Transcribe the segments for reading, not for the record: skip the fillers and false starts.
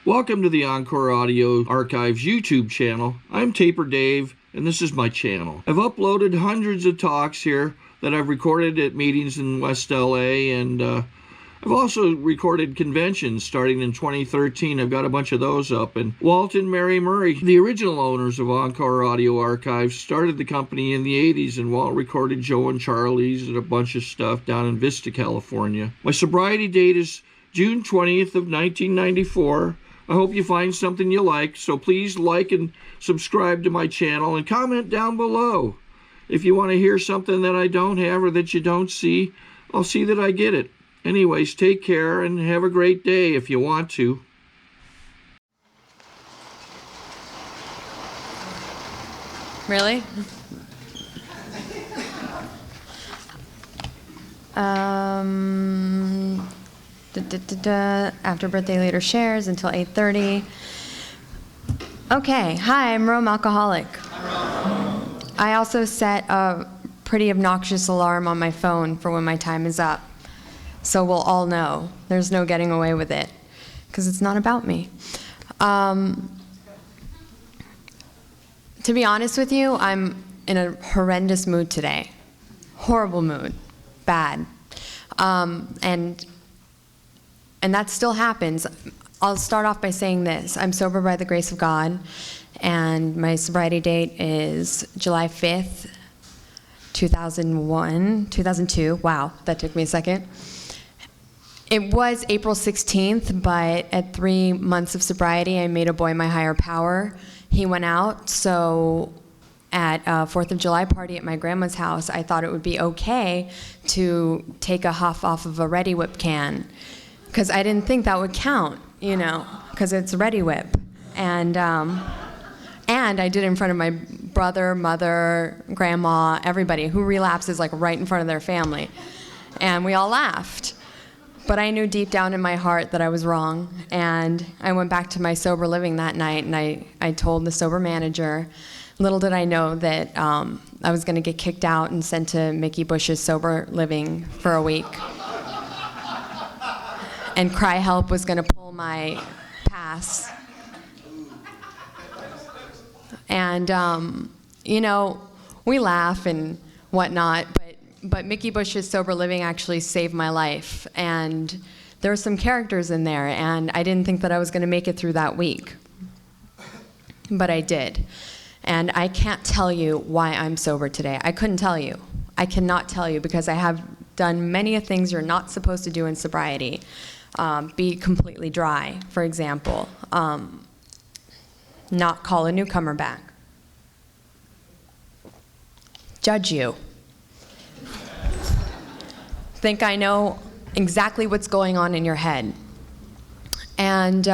Welcome to the Encore Audio Archives YouTube channel. I'm Taper Dave, and this is my channel. I've uploaded hundreds of talks here that I've recorded at meetings in West LA, and I've also recorded conventions starting in 2013. I've got a bunch of those up. And Walt and Mary Murray, the original owners of Encore Audio Archives, started the company in the 80s, and Walt recorded Joe and Charlie's and a bunch of stuff down in Vista, California. My sobriety date is June 20th of 1994. I hope you find something you like, so please like and subscribe to my channel and comment down below. If you want to hear something that I don't have or that you don't see, I'll see that I get it. Anyways, take care and have a great day if you want to. Really? After birthday later shares until 8:30. Okay, hi, I'm Rome Alcoholic. I also set a pretty obnoxious alarm on my phone for when my time is up. So we'll all know. There's no getting away with it, because it's not about me. To be honest with you, I'm in a horrendous mood today. Horrible mood. Bad. And that still happens. I'll start off by saying this. I'm sober by the grace of God, and my sobriety date is July 5th, 2002. Wow, that took me a second. It was April 16th, but at 3 months of sobriety, I made a boy my higher power. He went out, so at a 4th of July party at my grandma's house, I thought it would be okay to take a huff off of a Ready Whip can, because I didn't think that would count, you know, because it's Ready Whip. And I did it in front of my brother, mother, grandma, everybody who relapses like right in front of their family. And we all laughed. But I knew deep down in my heart that I was wrong. And I went back to my sober living that night, and I told the sober manager. Little did I know that I was going to get kicked out and sent to Mickey Bush's sober living for a week. And Cry Help was going to pull my pass. And, you know, we laugh and whatnot, but Mickey Bush's sober living actually saved my life. And there were some characters in there, and I didn't think that I was going to make it through that week. But I did. And I can't tell you why I'm sober today. I couldn't tell you. I cannot tell you, because I have done many things you're not supposed to do in sobriety. Be completely dry, for example. Not call a newcomer back. Judge you. Think I know exactly what's going on in your head. And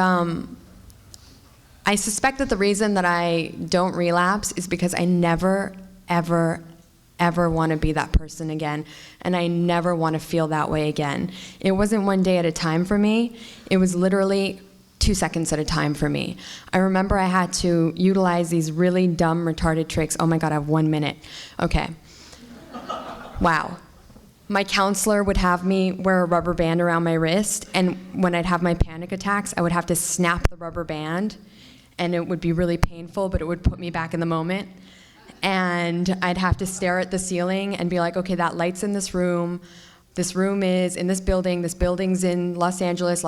I suspect that the reason that I don't relapse is because I never, ever, ever want to be that person again, and I never want to feel that way again. It wasn't one day at a time for me. It was literally 2 seconds at a time for me. I remember I had to utilize these really dumb, retarded tricks. Oh my God, I have 1 minute. Okay. Wow. My counselor would have me wear a rubber band around my wrist, and when I'd have my panic attacks, I would have to snap the rubber band, and it would be really painful, but it would put me back in the moment. And I'd have to stare at the ceiling and be like, okay, that light's in this room is in this building's in Los Angeles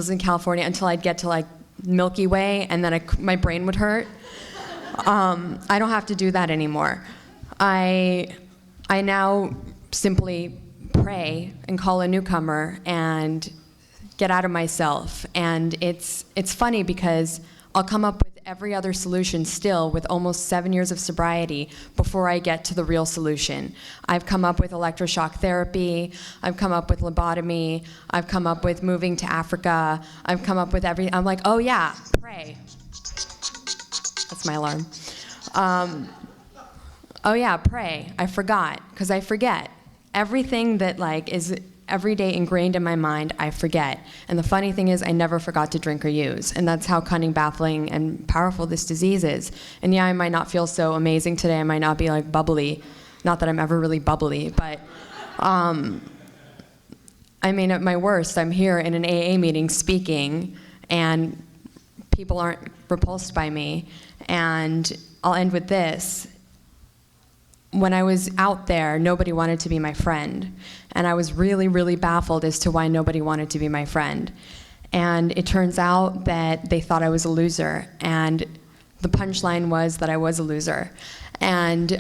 in California, until I'd get to like Milky Way, and then my brain would hurt. I don't have to do that anymore. I now simply pray and call a newcomer and get out of myself. And it's funny, because I'll come up with every other solution still with almost 7 years of sobriety before I get to the real solution. I've come up with electroshock therapy, I've come up with lobotomy, I've come up with moving to Africa, I've come up with I'm like, oh yeah, pray. That's my alarm. Oh yeah, pray. I forgot, because I forget. Everything that like is every day ingrained in my mind, I forget. And the funny thing is, I never forgot to drink or use. And that's how cunning, baffling, and powerful this disease is. And yeah, I might not feel so amazing today. I might not be like bubbly. Not that I'm ever really bubbly, but I mean, at my worst, I'm here in an AA meeting speaking, and people aren't repulsed by me. And I'll end with this. When I was out there, nobody wanted to be my friend. And I was really, really baffled as to why nobody wanted to be my friend. And it turns out that they thought I was a loser. And the punchline was that I was a loser. And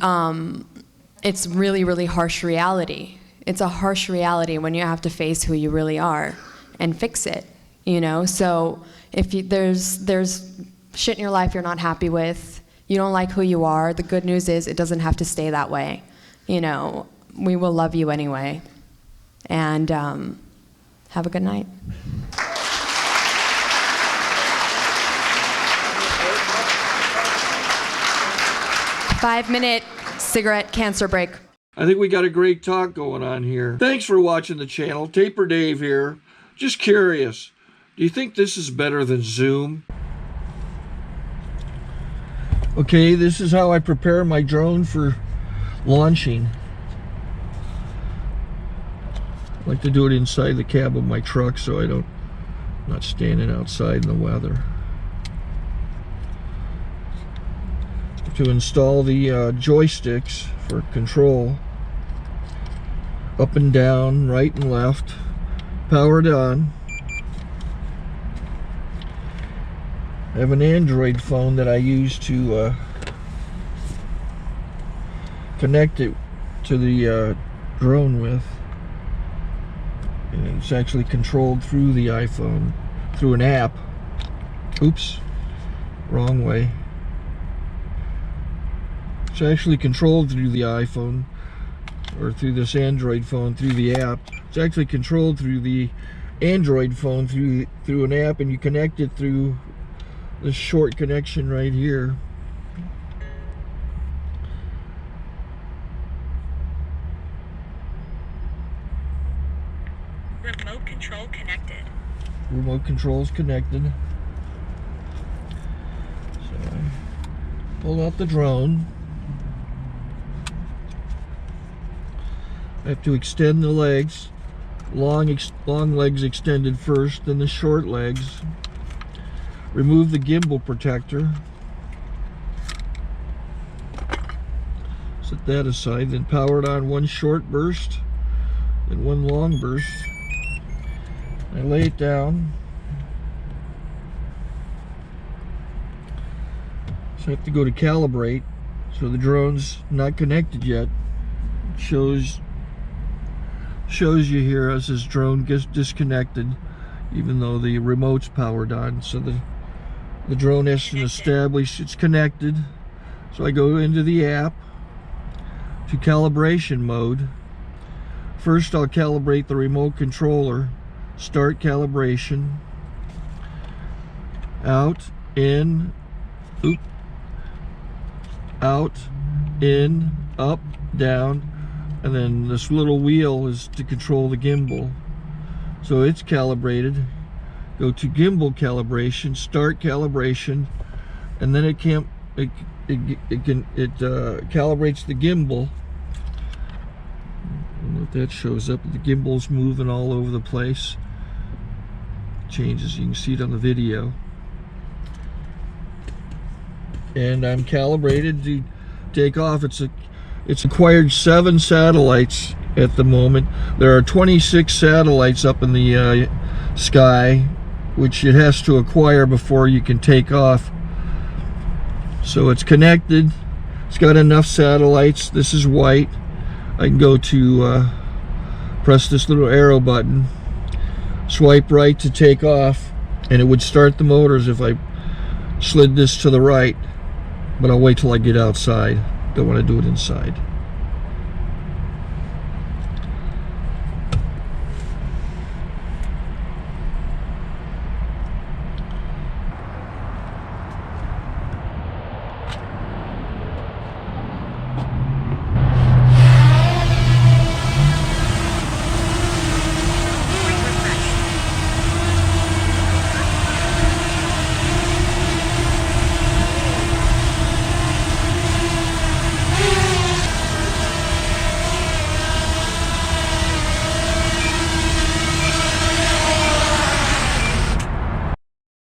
it's really, really harsh reality. It's a harsh reality when you have to face who you really are and fix it, you know? So if there's shit in your life you're not happy with, you don't like who you are, the good news is it doesn't have to stay that way. You know, we will love you anyway. And have a good night. 5-minute cigarette cancer break. I think we got a great talk going on here. Thanks for watching the channel. Taper Dave here. Just curious, do you think this is better than Zoom? Okay, this is how I prepare my drone for launching. I like to do it inside the cab of my truck so I'm not standing outside in the weather. To install the joysticks for control, up and down, right and left, powered on. I have an Android phone that I use to connect it to the drone with. And it's actually controlled through the iPhone, through an app. Oops, wrong way. It's actually controlled through the iPhone, or through this Android phone, through the app. It's actually controlled through the Android phone, through an app, and you connect it through this short connection right here. Remote control connected. Remote control's connected. So I pull out the drone. I have to extend the legs, long legs extended first, then the short legs. Remove the gimbal protector. Set that aside, then power it on one short burst, then one long burst. I lay it down. So I have to go to calibrate. So the drone's not connected yet. It shows you here as this drone gets disconnected, even though the remote's powered on. So the drone has to establish it's connected. So I go into the app to calibration mode. First I'll calibrate the remote controller. Start calibration. Out, in, oop, out, in, up, down. And then this little wheel is to control the gimbal. So it's calibrated. Go to gimbal calibration, start calibration, and then it calibrates the gimbal. I don't know if that shows up. The gimbal's moving all over the place. Changes, you can see it on the video. And I'm calibrated to take off. It's acquired 7 satellites at the moment. There are 26 satellites up in the sky, which it has to acquire before you can take off. So it's connected. It's got enough satellites. This is white. I can go to press this little arrow button, swipe right to take off, and it would start the motors if I slid this to the right. But I'll wait till I get outside. Don't want to do it inside.